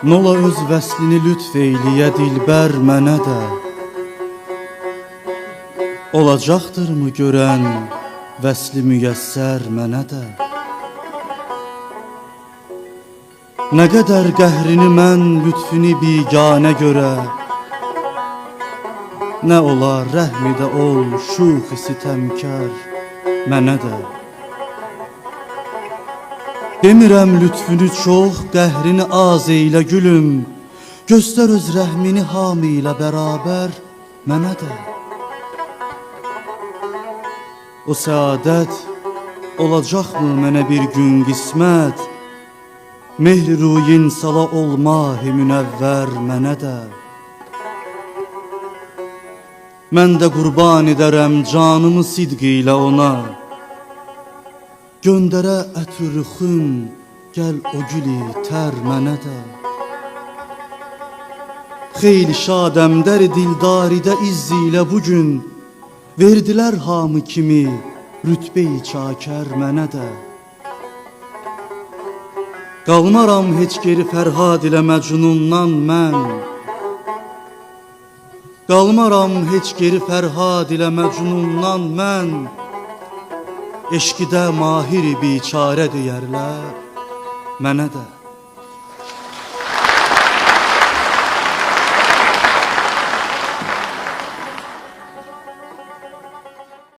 Nola öz vəslini lütf eyliyə dilbər mənə də. Olacaqdırmı görən vəsli müyəssər mənə də. Nə qədər qəhrini mən lütfünü biganə görə, nə olar rəhmidə ol şux sitəmkar mənə də. Demirəm lütfünü çox, qəhrini az eylə gülüm, göstər öz rəhmini hamı ilə bərabər mənə də. O səadət olacaqmı mənə bir gün qismət, mehri ruyin sala olma-hi münəvvər mənə də. Mən də qurban edərəm canımı sidq ilə ona, göndərə ətürxüm, gəl o gülü tər mənə də. Xeyli şadəm dəri dildaridə izz ilə bugün, verdilər hamı kimi rütbə-i çakər mənə də. Qalmaram heç geri Fərhad ilə Məcnundan mən, qalmaram heç geri Fərhad ilə Məcnundan mən, eşqidə mahiri biçarə deyərlər mənə də.